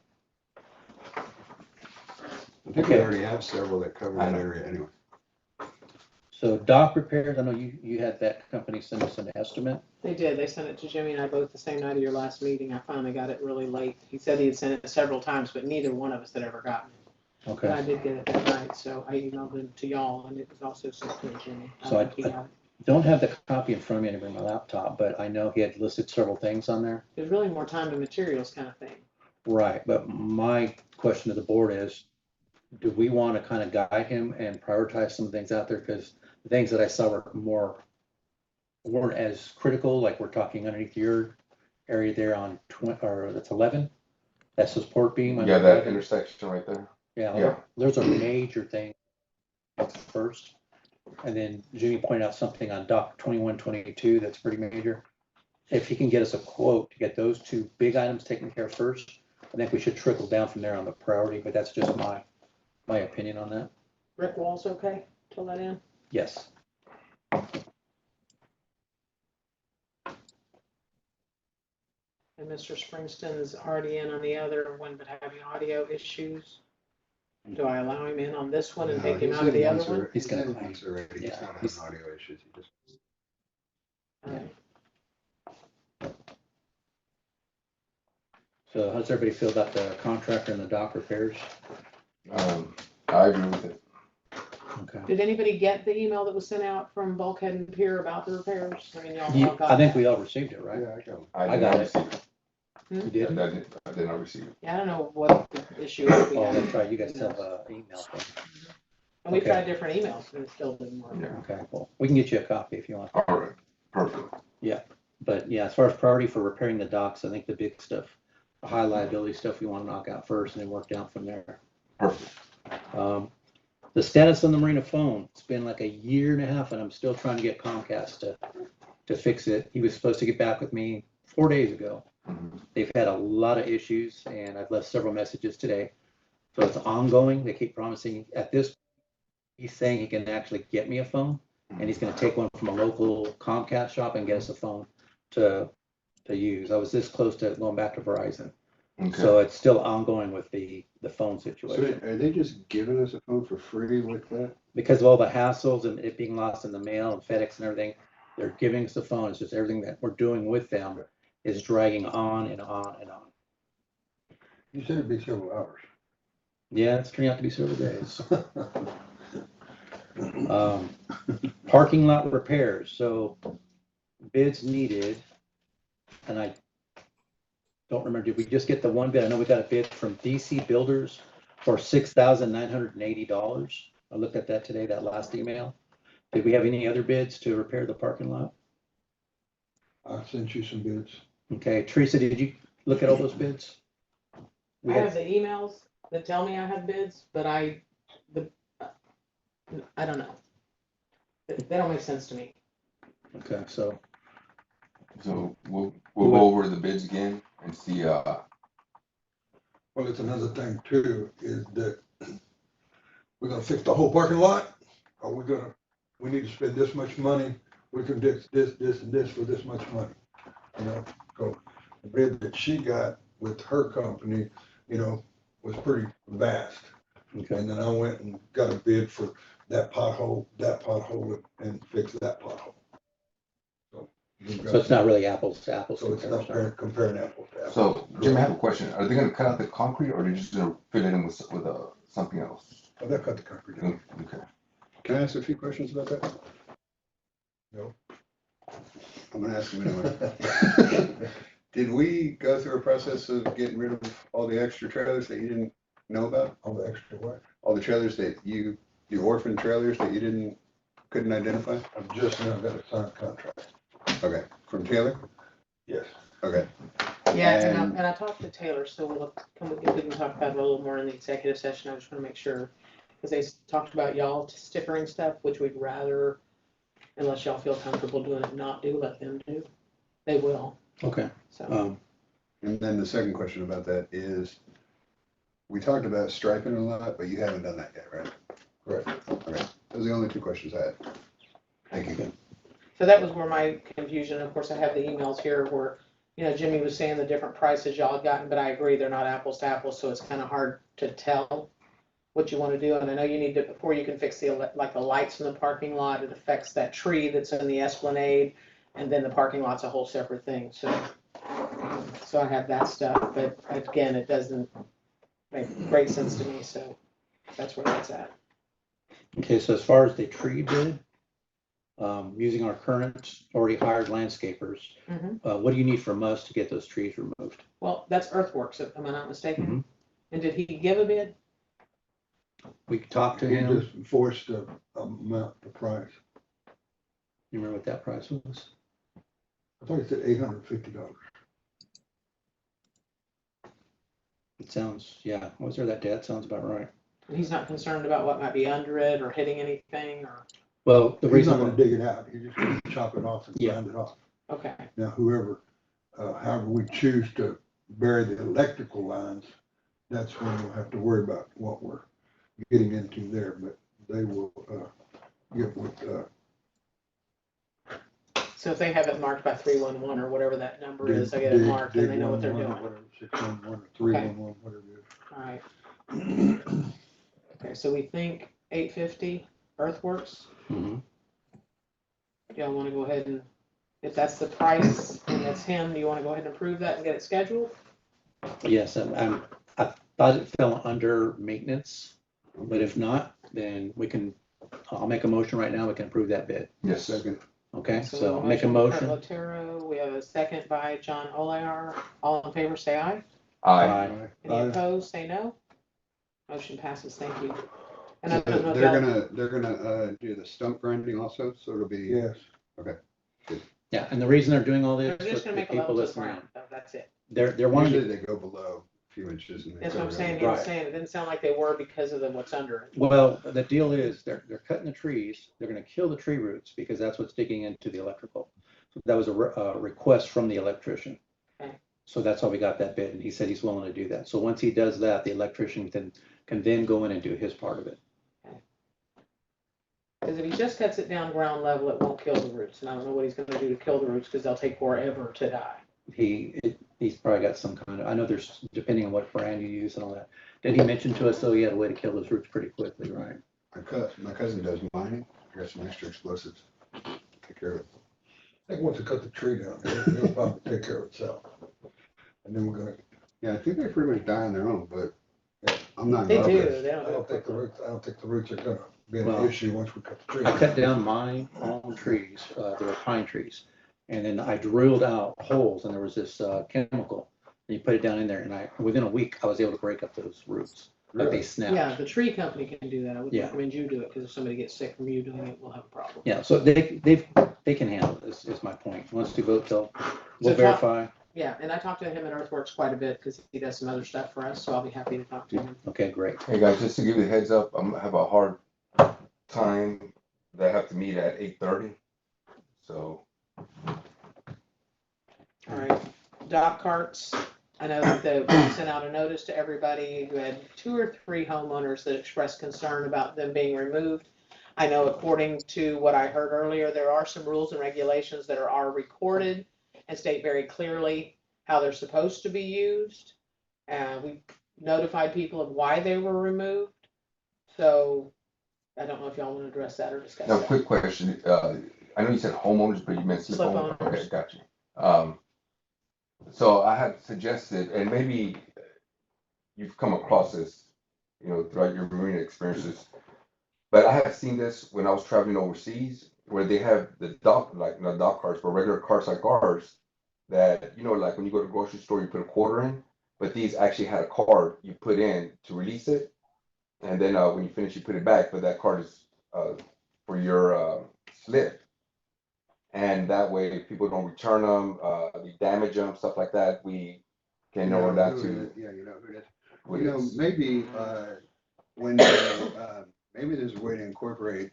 I think we Okay. already have several that cover that area anyway. So dock repairs, I know you had that company send us an estimate. they did. They sent it to Jimmy and I both the same night of your last meeting. I finally got it really late. He said he had sent it several times, but neither one of us had ever gotten it. But I Okay. did get it that night, so I emailed it to y'all, and it was also sent to Jimmy. So I- think he got it. Don't have the copy in front of me anymore on my laptop, but I know he had listed several things on there. There's really more time and materials kind of thing. Right, but my question to the board is, do we want to kind of guide him and prioritize some things out there? Because the things that I saw weren't as critical, like we're talking underneath your area there on that's 11. That's the support beam. Yeah, that intersection right there. Yeah, Yeah. there's a major thing first. And then Jimmy pointed out something on dock 2122 that's pretty major. If he can get us a quote to get those 2 big items taken care of first, I think we should trickle down from there on the priority, but that's just my opinion on that. Brick walls okay to let in? Yes. And Mr. Springston's already in on the other one, but having audio issues. Do I allow him in on this one and No, take him he's out of in the once other one? already. He's He's gonna in claim. once already. He's Yeah, not having he's- audio issues. He just. Alright. So how's everybody feel about the contractor and the dock repairs? I agree with it. Okay. Did anybody get the email that was sent out from Bulkhead and Pier about the repairs? I mean, y'all all got I think that. we all received it, right? Yeah, I got one. I I did got not it. receive it. You I did? did not receive it. Yeah, I don't know what the issue is. Oh, that's right. You guys have an email thing. And we've okay. tried different emails, and it still didn't work. Yeah. Okay, well, we can get you a copy if you want. All right, perfect. But yeah, as far as priority for repairing the docks, I think the big stuff, the high liability stuff we want to knock out first and then work down from there. Perfect. The status on the Marina phone, it's been like a year and a half and I'm still trying to get Comcast to fix it. He was supposed to get back with me 4 days ago. Mhm. They've had a lot of issues and I've left several messages today. So it's ongoing. They keep promising at this, he's saying he can actually get me a phone and he's going to take one from a local Comcast shop and get us a phone to use. I was this close to going back to Verizon. Okay. So it's still ongoing with the phone So situation. are they just giving us a phone for free with that? Because of all the hassles and it being lost in the mail and FedEx and everything, they're giving us the phone. It's just everything that we're doing with them is dragging on and on and on. You said it'd be several hours. Yeah, it's turning out to be several days. Parking lot repairs, so bids needed, and I don't remember, did we just get the one bid? I know we got a bid from DC Builders for $6,980. I looked at that today, that last email. Did we have any other bids to repair the parking lot? I sent you some bids. Okay, Teresa, did you look at all those bids? We I have had, the emails that tell me I have bids, but I don't know. They don't make sense to me. okay, so, So we'll go over the bids again and see, Well, it's another thing too, is that we're gonna fix the whole parking lot, or we need to spend this much money, we can do this, and this for this much money. You know, so the bid that she got with her company, you know, was pretty vast. okay, And then I went and got a bid for that pothole, and fix that pothole. So we've got so it's not really apples to apples. So it's not comparing apples to apples. so Jim, I have a question. Are they gonna cut out the concrete or are they just gonna fill it in with something else? Oh, that cut the concrete down. Okay. Can I ask a few questions about that? No. I'm gonna ask them anyway. Did we go through a process of getting rid of all the extra trailers that you didn't know about? All the extra what? All the trailers that the orphan trailers that you couldn't identify? I've just now got a signed contract. Okay, from Taylor? Yes. Okay, Yeah, And- and I talked to Taylor, so if we can talk about it a little more in the executive session. I just want to make sure, because they talked about y'all stickering stuff, which we'd rather, unless y'all feel comfortable doing it, not do, let them do. They will, Okay, so. and then the second question about that is, we talked about striping a lot, but you haven't done that yet, right? Correct. Okay, those are the only two questions I had. Thank you. So that was where my confusion, of course, I have the emails here where, Jimmy was saying the different prices y'all had gotten, but I agree, they're not apples to apples, so it's kind of hard to tell what you want to do. And I know you need to, before you can fix the lights in the parking lot, it affects that tree that's in the esplanade, and then the parking lot's a whole separate thing, so I have that stuff, but again, it doesn't make great sense to me, so that's where that's at. okay, so as far as the tree bid, using our current already hired landscapers, what do you need from us to get those trees removed? Well, that's Earthworks, am I not mistaken? Mhm. And did he give a bid? We could talk to He him. just enforced the amount, the price. You remember what that price was? I thought he said $850. It sounds, yeah, was there that day? That sounds about right. And he's not concerned about what might be under it or hitting anything, or, Well, the He's not reason, gonna dig it out, he's just gonna chop it off and Yeah. grind it off. okay. Now, however we choose to bury the electrical lines, that's when we'll have to worry about what we're getting into there, but they will, get with, So if they have it marked by 311 or whatever that number is, they get it marked and they know what they're doing. 611 or 311, whatever it is. All right. Okay, so we think 850 Earthworks. Mhm. Y'all want to go ahead and, if that's the price and that's him, do you want to go ahead and approve that and get it scheduled? Yes, I thought it fell under maintenance, but if not, then I'll make a motion right now. We can approve that bid. Yes. Second, Okay, So so we have make a by motion. Kurt Lotero. We have a second by John Olear. All in favor, say aye. Aye. Any opposed, say no. Motion passes, thank you. And I so don't know if they're gonna do the stump grinding also, so it'll be, Yes, Yeah, and the reason they're doing all this, they're just for gonna the make a people level to the listening, ground, though, that's it. they're wanting usually to, they go below a few inches. And they That's what I'm cover saying, it. he was Right. saying, it didn't sound like they were because of what's under it. well, the deal is they're cutting the trees. They're gonna kill the tree roots because that's what's digging into the electrical. So that was a request from the electrician. Okay. So that's how we got that bid, and he said he's willing to do that. So once he does that, the electrician can then go in and do his part of it. Because if he just cuts it down ground level, it won't kill the roots, and I don't know what he's gonna do to kill the roots, because they'll take forever to die. He's probably got some kind of, I know there's, depending on what brand you use and all that. Did he mention to us, though, he had a way to kill those roots pretty quickly, right? My cousin does mining, I got some extra explosives, take care of it. I think once you cut the tree down, it'll probably take care of itself. And then we're gonna, Yeah, I think they pretty much die on their own, but I'm not. They involved do, with it. they I don't do don't it think the quickly. roots, I don't think the roots are gonna be an Well, issue once we cut the tree. I cut down my own trees, there were pine trees, and then I drilled out holes, and there was this chemical and you put it down in there, and within a week, I was able to break up those roots. Like they Really? snapped. Yeah, the tree company can do that. I would Yeah. recommend you do it, because if somebody gets sick from you doing it, we'll have a problem. Yeah, so they can handle it, is my point. Once we vote, we'll So verify. Yeah, and I talked to him at Earthworks quite a bit, because he does some other stuff for us, so I'll be happy to talk to him. Okay, great. Hey guys, just to give you a heads up, I'm gonna have a hard time that I have to meet at 8:30. So All right, dock carts. I know that we sent out a notice to everybody who had 2 or 3 homeowners that expressed concern about them being removed. I know according to what I heard earlier, there are some rules and regulations that are recorded and state very clearly how they're supposed to be used. We notified people of why they were removed. So I don't know if y'all want to address that or discuss now, that. quick question. I know you said homeowners, but you meant slip Slip owners. owners. Okay, got you. So I had suggested, and maybe you've come across this, throughout your marina experiences, but I have seen this when I was traveling overseas, where they have the dock, like not dock carts, but regular carts like ours, that, like when you go to the grocery store, you put a quarter in, but these actually had a card you put in to release it. And then when you finish, you put it back, but that card is for your slip. And that way, if people don't return them, they damage them, stuff like that, we can know that to. Yeah, you know who it is. what You know, it is. maybe when maybe there's a way to incorporate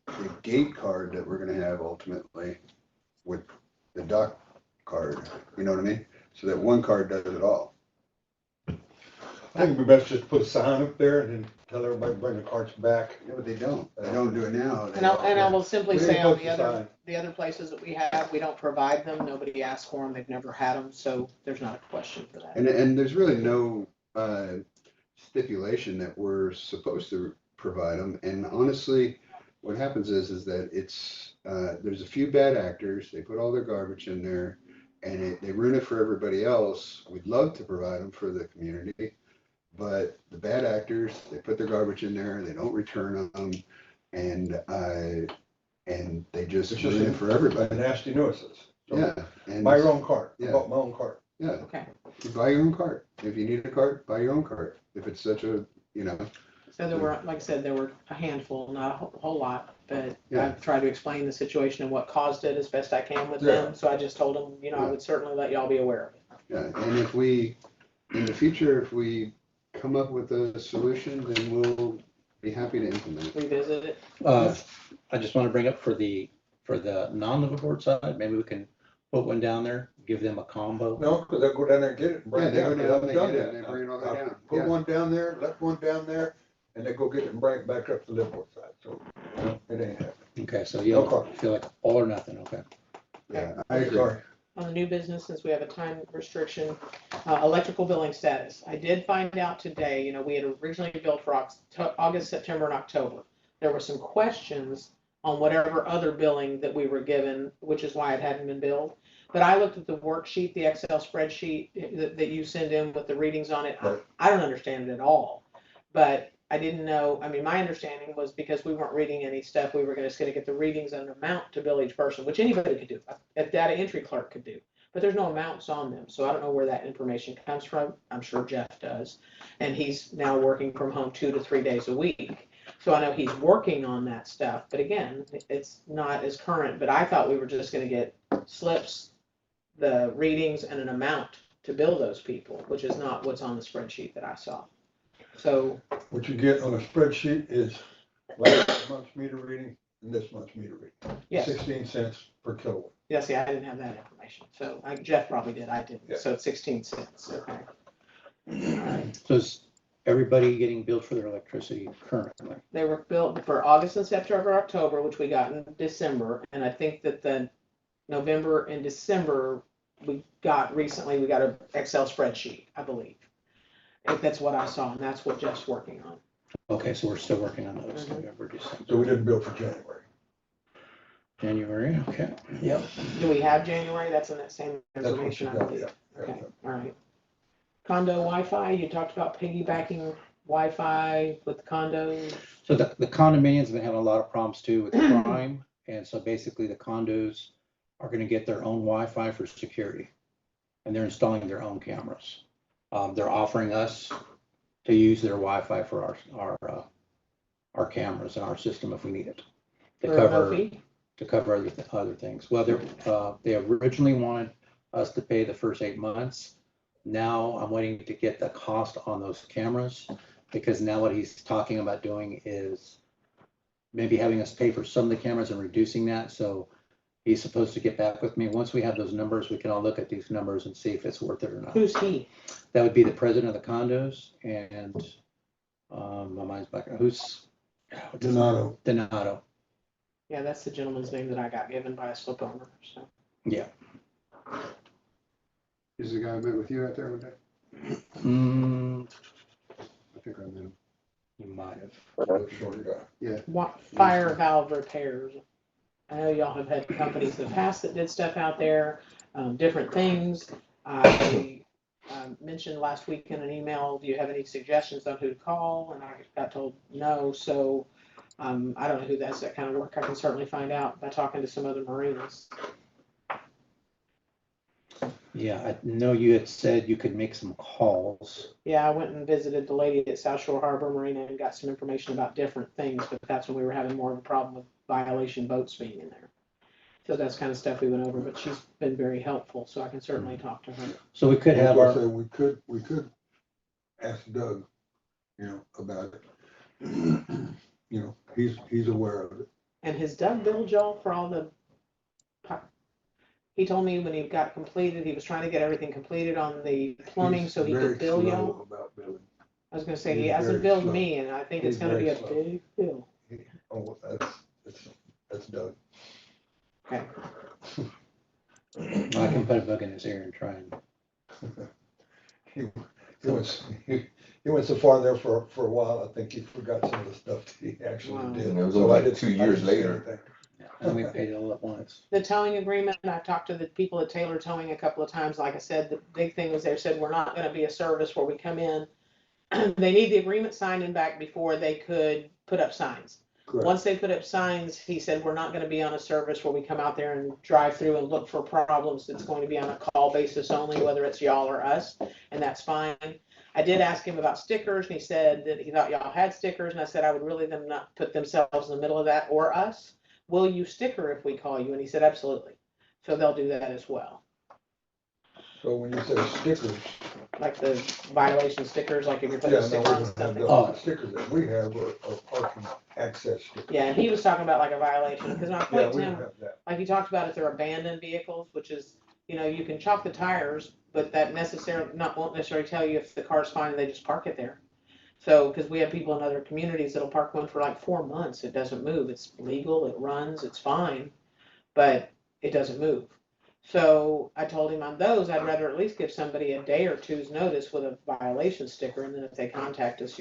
the gate card that we're gonna have ultimately with the dock card, you know what I mean? So that one card does it all. I think it'd be best just to put a sign up there and then tell everybody to bring the carts back. Yeah, but they don't. They don't do it now. They And I will simply We say didn't on post the sign. the other places that we have, we don't provide them. Nobody asked for them. They've never had them, so there's not a question for that. And there's really no stipulation that we're supposed to provide them. And honestly, what happens is that it's there's a few bad actors. They put all their garbage in there, and they ruin it for everybody else. We'd love to provide them for the community, but the bad actors, they put their garbage in there, they don't return them, and they just It's ruin it for everybody. Nasty nuisance. So Yeah. And buy your own cart. I Yeah. bought my own cart. Yeah. Okay. You buy your own cart. If you need a cart, buy your own cart. If it's such a, So there were, like I said, there were a handful, not a whole lot, but Yeah. I've tried to explain the situation and what caused it as best I can with Yeah. them. So I just told them, I would certainly let y'all be aware of it. yeah. And if we, in the future, if we come up with a solution, then we'll be happy to implement it. Revisit it. I just want to bring up for the non-liveaboard side, maybe we can put one down there, give them a combo. No, because they'll go down there and get it and bring Yeah, it they down. go 'cause down, I've they done get it, that. and they bring it all the way I down. Put Yeah. one down there, left one down there, and they go get it and bring it back up to the liveaboard side. So it ain't happening. Okay, so you don't feel like all or nothing, okay? Yeah, I agree. Sorry. On the new business, since we have a time restriction, electrical billing status. I did find out today, we had originally billed for August, September, and October. There were some questions on whatever other billing that we were given, which is why it hadn't been billed. But I looked at the worksheet, the Excel spreadsheet that you send in with the readings on it. I don't understand it at all. But I didn't know, my understanding was because we weren't reading any stuff, we were just gonna get the readings and amount to bill each person, which anybody could do, a data entry clerk could do. But there's no amounts on them, so I don't know where that information comes from. I'm sure Jeff does. And he's now working from home 2 to 3 days a week. So I know he's working on that stuff, but again, it's not as current, but I thought we were just gonna get slips, the readings and an amount to bill those people, which is not what's on the spreadsheet that I saw. So, What you get on a spreadsheet is last month's meter reading and this month's meter reading. yes, 16 cents per kilowatt. yeah, see, I didn't have that information, so Jeff probably did, I didn't, Yeah. so it's 16 cents, okay. All right. So is everybody getting billed for their electricity currently? They were billed for August and September, October, which we got in December, and I think that the November and December, we got an Excel spreadsheet, I believe. If that's what I saw, and that's what Jeff's working on. Okay, so we're still working on those, Mhm. November, December. So we didn't bill for January. January, okay. Yep. Do we have January? That's in that same That's what information, you I got, believe. yeah. Okay, all right. Condo Wi-Fi, you talked about piggybacking Wi-Fi with the condos. So the condominiums have been having a lot of problems too with crime. And so basically the condos are gonna get their own Wi-Fi for security. and they're installing their own cameras. They're offering us to use their Wi-Fi for our cameras and our system if we need it. To For no cover fee? other things. Well, they originally wanted us to pay the first 8 months. Now I'm waiting to get the cost on those cameras, because now what he's talking about doing is maybe having us pay for some of the cameras and reducing that. So he's supposed to get back with me. Once we have those numbers, we can all look at these numbers and see if it's worth it or not. Who's he? That would be the president of the condos, and my mind's back. Who's Donato. Donato? Yeah, that's the gentleman's name that I got given by a slip owner, so. Yeah. Is the guy who met with you out there one day? I think I met him. You might have. Short guy. Yeah. Fire valve repairs. I know y'all have had companies in the past that did stuff out there, different things. I mentioned last week in an email, do you have any suggestions on who to call? And I got told no, so I don't know who does that kind of work. I can certainly find out by talking to some other marinas. Yeah, I know you had said you could make some calls. Yeah, I went and visited the lady at South Shore Harbor Marina and got some information about different things, but that's when we were having more of a problem with violation boats being in there. So that's kind of stuff we went over, but she's been very helpful, so I can certainly talk to her. So we could have That's our, why I say we could ask Doug, about it. He's aware of it. And has Doug billed y'all for all the, he told me when he got completed, he was trying to get everything completed on the plumbing He's so he very could bill slow y'all. about billing. I was gonna say, he He's hasn't very billed slow. me, and I think it's He's gonna be a very slow. big bill. Oh, that's Doug. Okay. I can put a bug in his ear and try and. He went so far there for a while, I think he forgot some of the stuff that he actually Wow. did. And it was So only I like didn't- 2 I years didn't say later. anything. And we paid it all at once. The towing agreement, I talked to the people at Taylor Towing a couple of times. Like I said, the big thing was they said, we're not gonna be a service where we come in. They need the agreement signed and back before they could put up signs. Correct. Once they put up signs, he said, we're not gonna be on a service where we come out there and drive through and look for problems. It's going to be on a call basis only, whether it's y'all or us, and that's fine. I did ask him about stickers, and he said that he thought y'all had stickers, and I said I would really them not put themselves in the middle of that or us. Will you sticker if we call you? And he said, absolutely. So they'll do that as well. So when you say stickers, Like the violation stickers, like if you're putting yeah, a no, sticker we on don't have something. those. Oh. The stickers that we have are parking access stickers. Yeah, and he was talking about like a violation, because when I Yeah, pointed we to don't him, have that. like he talked about if they're abandoned vehicles, which is, you can chalk the tires, but that won't necessarily tell you if the car's fine and they just park it there. So, because we have people in other communities that'll park one for like 4 months, it doesn't move, it's legal, it runs, it's fine, but it doesn't move. So I told him on those, I'd rather at least give somebody a day or two's notice with a violation sticker, and then if they contact us,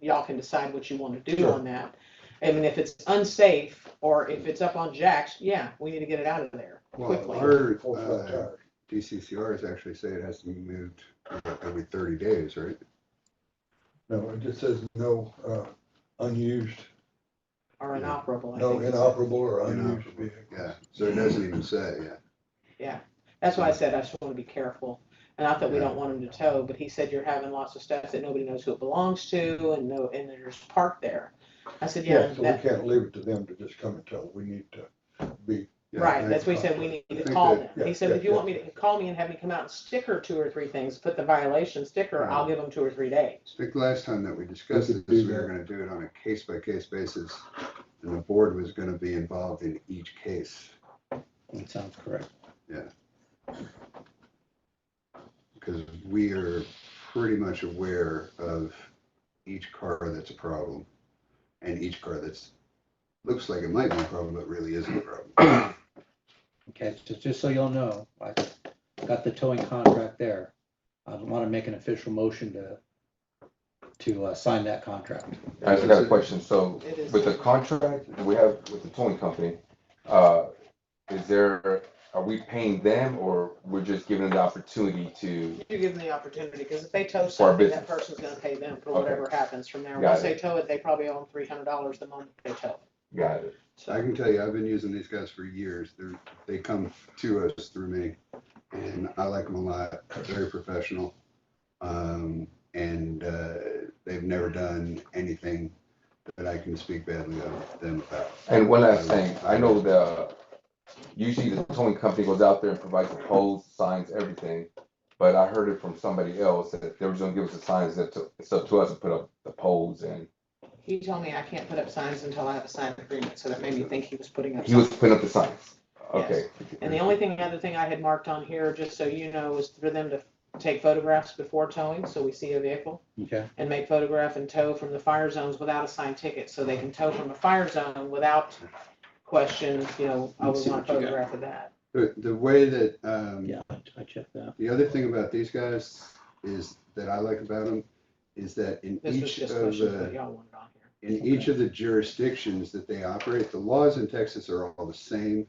y'all can decide what you want to do Sure. on that. I mean, if it's unsafe, or if it's up on jacks, yeah, we need to get it out of there quickly. Our Full flat tires. DCCRs actually say it has to be moved every 30 days, right? No, it just says no, unused, Or inoperable, I no think. inoperable or unused Inoperable. vehicle. Yeah, so it doesn't even say, yeah. Yeah, that's why I said I just want to be careful. And not that we don't want them to tow, but he said you're having lots of stuff that nobody knows who it belongs to, and they're just parked there. I said, yeah, Yeah, so we can't leave it to them to just come and tell. We need to be. Yeah, right, I- that's what he said, we need I to think call that- them. He yeah, said, yeah, if you want yeah. me to call me and have me come out and sticker 2 or 3 things, put the violation sticker, I'll give them 2 or 3 days. I think last time that we discussed We this, could do we were that. gonna do it on a case-by-case basis, and the board was gonna be involved in each case. That sounds correct. Because we are pretty much aware of each car that's a problem, and each car that's, looks like it might be a problem, but really isn't a problem. Okay, just so you'll know, I got the towing contract there. I want to make an official motion to sign that contract. I just got a question. So It is. with the contract that we have with the towing company, are we paying them, or we're just giving them the opportunity to? You give them the opportunity, because if they tow For our something, that business. person's gonna pay them for Okay. whatever happens from there. Got Once it. they tow it, they probably owe them $300 the moment they tow it. Got it. I can tell you, I've been using these guys for years. They come to us through me, and I like them a lot. Very professional. And they've never done anything that I can speak badly of them about. And one last thing, I know usually the towing company goes out there and provides the poles, signs, everything. But I heard it from somebody else that they were gonna give us the signs that it's up to us to put up the poles, and He told me I can't put up signs until I have a signed agreement, so that made me think he was putting up he was signs. putting up the signs. Okay. And the other thing I had marked on here, just so you know, is for them to take photographs before towing, so we see a vehicle. Okay. And make photograph and tow from the fire zones without a signed ticket, so they can tow from a fire zone without question, I Let's would see want a what you got. photograph of that. The way that, Yeah, I checked that. the other thing about these guys is that I like about them is that in This was each just of questions that the, y'all wanted on here. in each of the jurisdictions that they operate, the laws in Texas are all the same,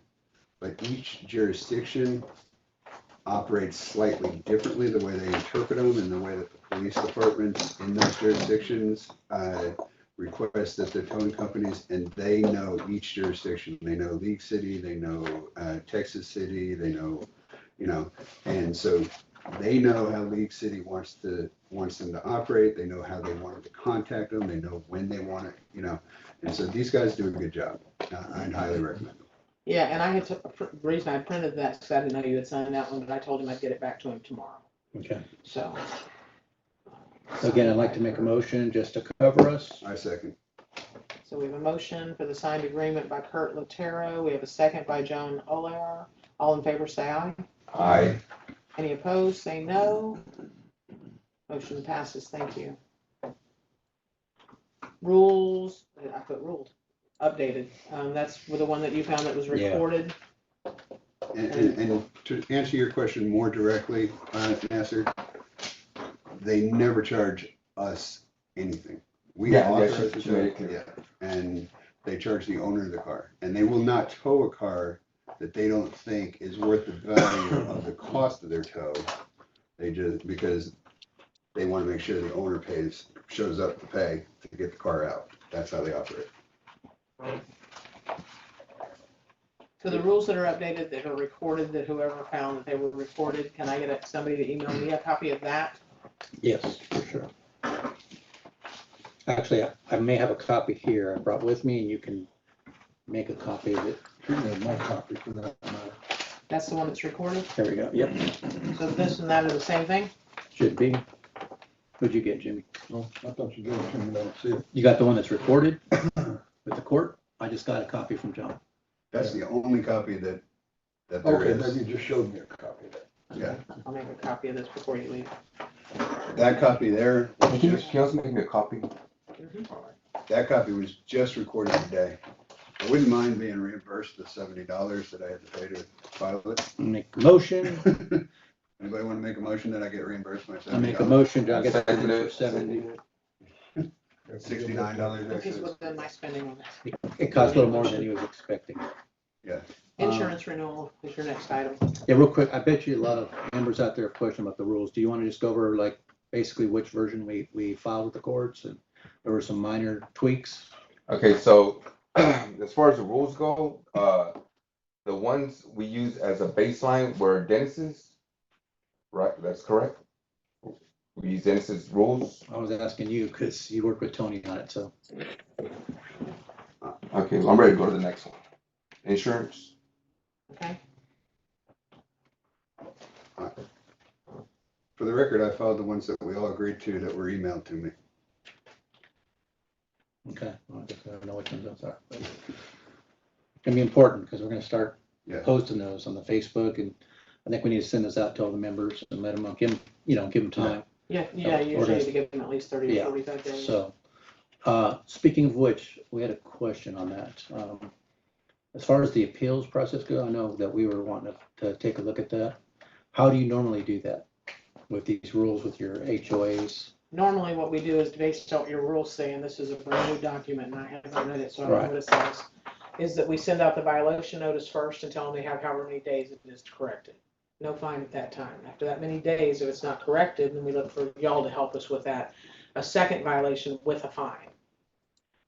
but each jurisdiction operates slightly differently, the way they interpret them and the way that the police departments in those jurisdictions request that the towing companies, and they know each jurisdiction. They know League City, they know Texas City, they know, and so they know how League City wants them to operate. They know how they want to contact them. They know when they want it, and so these guys do a good job. I'd highly recommend them. Yeah, and I had the reason I printed that, because I didn't know you had signed that one, but I told him I'd get it back to him tomorrow, Okay. so. Again, I'd like to make a motion just to cover us. I second. So we have a motion for the signed agreement by Kurt Latero. We have a second by Joan Olair. All in favor, say aye. Aye. Any opposed, say no. Motion passes, thank you. Rules, I put ruled, updated. That's the one that you found that was Yeah. recorded. And to answer your question more directly, Nasser, they never charge us anything. We Yeah, authorize yes, the you made it tow, clear. yeah, and they charge the owner of the car, and they will not tow a car that they don't think is worth the value of the cost of their tow. They just, because they want to make sure the owner shows up to pay to get the car out. That's how they operate. So the rules that are updated, that are recorded, that whoever found that they were recorded, can I get somebody to email me a copy of that? Yes, for sure. Actually, I may have a copy here I brought with me, and you can make a copy of it. You need my copy for that matter. That's the one that's recorded? There we go. Yep, So this and that are the same thing? should be. What'd you get, Jimmy? Oh, I thought you gave it to me, I don't see it. You got the one that's recorded with the court? I just got a copy from John. That's the only copy that there Okay, is. maybe you just showed me a copy of that. Yeah, I'll make a copy of this before you leave. that copy there, was Can you just, also make me a copy? Mhm. that copy was just recorded today. I wouldn't mind being reimbursed the $70 that I had to pay to file it. Make a motion. Anybody want to make a motion that I get reimbursed my I make a $70? motion, John gets Second for it. 70. $69 This is excess. within my spending on this. It cost a little more than he was expecting. Insurance renewal is your next item. Yeah, real quick, I bet you a lot of members out there have questions about the rules. Do you want to just go over like basically which version we filed with the courts, and there were some minor tweaks? Okay, so as far as the rules go, the ones we use as a baseline were Dennis's, right? That's correct. We use Dennis's rules. I was asking you because you worked with Tony on it, so. Okay, I'm ready to go to the next one. Insurance. Okay, For the record, I filed the ones that we all agreed to that were emailed to me. Okay, well, I guess I don't know which ones those are. But it's gonna be important because we're gonna start Yeah. posting those on the Facebook, and I think we need to send this out to all the members and let them, give them time. yeah, Or usually does- to give them at least 30 Yeah. to 45 days. So, speaking of which, we had a question on that. As far as the appeals process goes, I know that we were wanting to take a look at that. How do you normally do that with these rules with your HOAs? Normally what we do is based on what your rules say, and this is a brand new document and I haven't read it, so I don't know Right. what it says. Is that we send out the violation notice first and tell them they have however many days it is to correct it. No fine at that time. After that many days, if it's not corrected, then we look for y'all to help us with that. A second violation with a fine.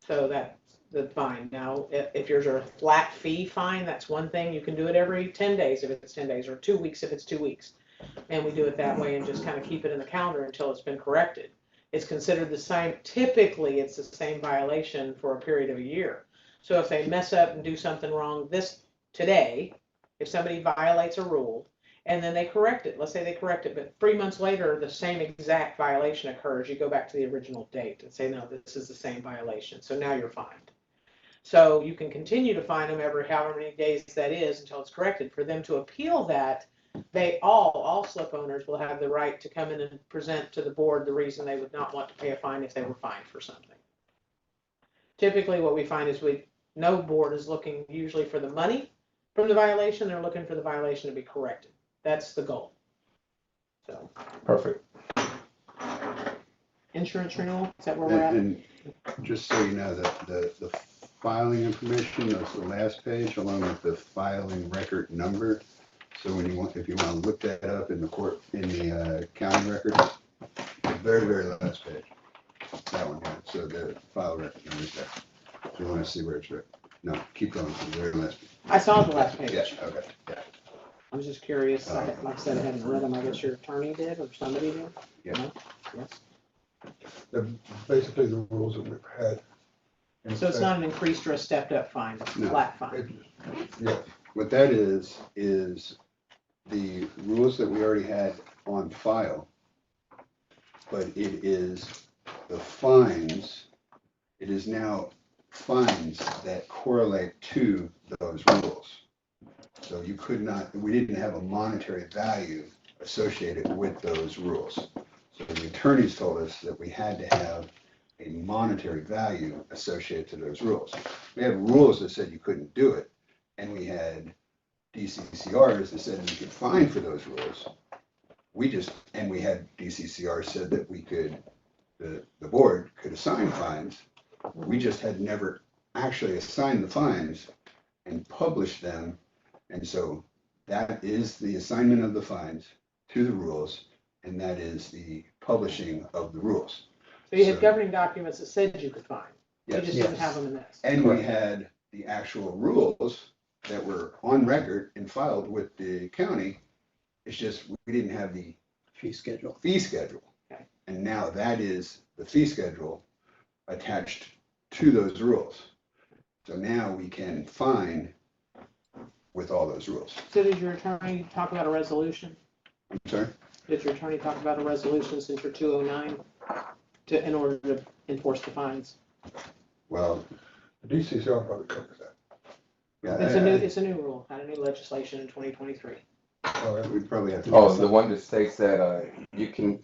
So that's the fine. Now, if yours are a flat fee fine, that's one thing. You can do it every 10 days if it's 10 days, or 2 weeks if it's 2 weeks. And we do it that way and just kind of keep it in the calendar until it's been corrected. It's considered the same, typically it's the same violation for a period of a year. So if they mess up and do something wrong today, if somebody violates a rule and then they correct it, let's say they correct it, but 3 months later, the same exact violation occurs, you go back to the original date and say, no, this is the same violation. So now you're fined. So you can continue to fine them every however many days that is until it's corrected. For them to appeal that, they all slip owners will have the right to come in and present to the board the reason they would not want to pay a fine if they were fined for something. Typically what we find is no board is looking usually for the money from the violation, they're looking for the violation to be corrected. That's the goal. So Perfect. insurance renewal, is that where we're at? And just so you know, that the filing information is the last page along with the filing record number. So when if you want to look that up in the county records, the very, very last page, that one here. So the file record number is there. If you want to see where it's written. No, keep going to the very last page. I saw the last page. Yeah, okay, yeah. I was just curious. Like I said, I hadn't read them. I guess your attorney did or somebody did. Yeah. No? Yes. They're basically the rules that we've had. So it's not an increased or a stepped up fine, it's a No. flat fine. Yeah, what that is the rules that we already had on file, but it is the fines, it is now fines that correlate to those rules. So we didn't have a monetary value associated with those rules. So the attorneys told us that we had to have a monetary value associated to those rules. We had rules that said you couldn't do it, and we had DCCRs that said we could fine for those rules. And we had DCCR said that we could, the board could assign fines. We just had never actually assigned the fines and published them. And so that is the assignment of the fines to the rules, and that is the publishing of the rules. So you had governing documents that said you could fine. You Yes. just didn't have them in this. And we had the actual rules that were on record and filed with the county. It's just, we didn't have the Fee schedule. Okay. And now that is the fee schedule attached to those rules. So now we can fine with all those rules. So did your attorney talk about a resolution? I'm sorry? Did your attorney talk about a resolution since you're 209 in order to enforce the fines? Well, The DCCR probably covers that. yeah, It's a new rule, not a new legislation in 2023. we probably have to. Oh, the one that states that you can,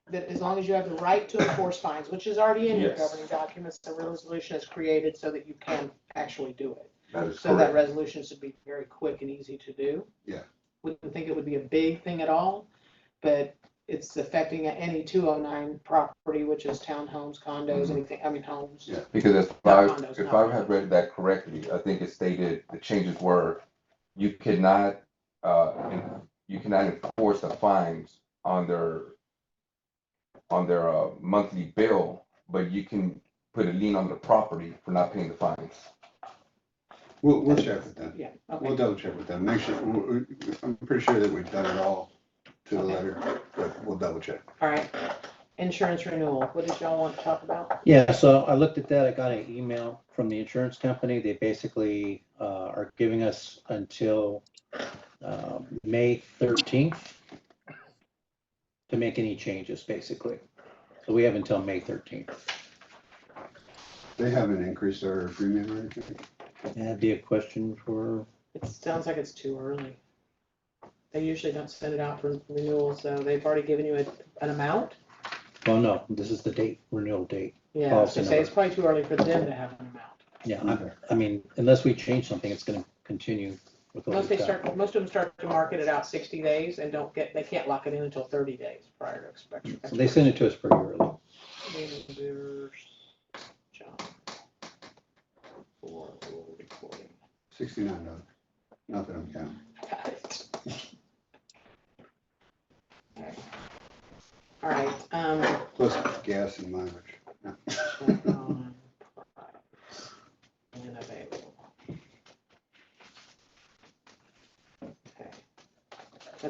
That as long as you have the right to enforce fines, which is already in your Yes. governing documents, the resolution is created so that you can actually do it. that is So that correct. resolution should be very quick and easy to do. Yeah. Wouldn't think it would be a big thing at all, but it's affecting any 209 property, which is townhomes, condos, anything, homes. Yeah. Because Not condos, if not I have read that correctly, I think it stated the changes were you cannot enforce the fines on their monthly bill, but you can put a lien on the property for not paying the fines. We'll check with them. Yeah, We'll okay. double check with them. Make sure, I'm pretty sure that we've done it all to the Okay. letter, but we'll double check. All right. Insurance renewal, what did y'all want to talk about? Yeah, so I looked at that. I got an email from the insurance company. They basically are giving us until May 13th to make any changes, basically. So we have until May 13th. They haven't increased our premium or anything? That'd be a question for, It sounds like it's too early. They usually don't send it out for renewals, so they've already given you an amount. well, no, this is the date, renewal date. Yeah, Policy so say it's number. probably too early for them to have an amount. Yeah, I mean, unless we change something, it's gonna continue with what we've got. Most of them start to market it out 60 days and they can't lock it in until 30 days prior to expiration. So they send it to us pretty early. For recording. $69. Not that I'm counting. Got it. All right, Plus gas and mileage. check on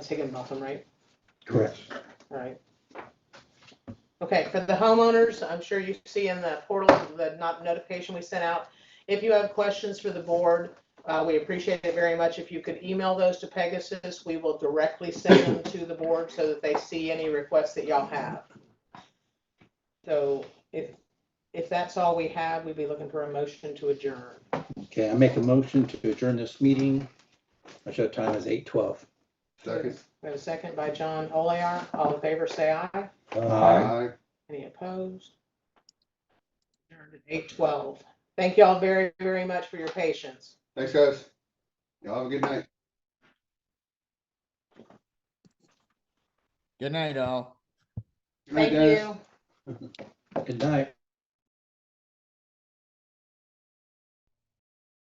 That's Higginbotham, right? Correct. All right. Okay, for the homeowners, I'm sure you see in the portal, the notification we sent out. If you have questions for the board, we appreciate it very much. If you could email those to Pegasus, we will directly send them to the board so that they see any requests that y'all have. So if that's all we have, we'd be looking for a motion to adjourn. Okay, I make a motion to adjourn this meeting. Our show time is 8:12. Second. We have a second by John Olear. All in favor, say aye. Aye. Any opposed? Adjourned at 8:12. Thank y'all very, very much for your patience. Thanks, guys. Y'all have a good night. Good night, all. Good night, Thank Dennis. you. Good night.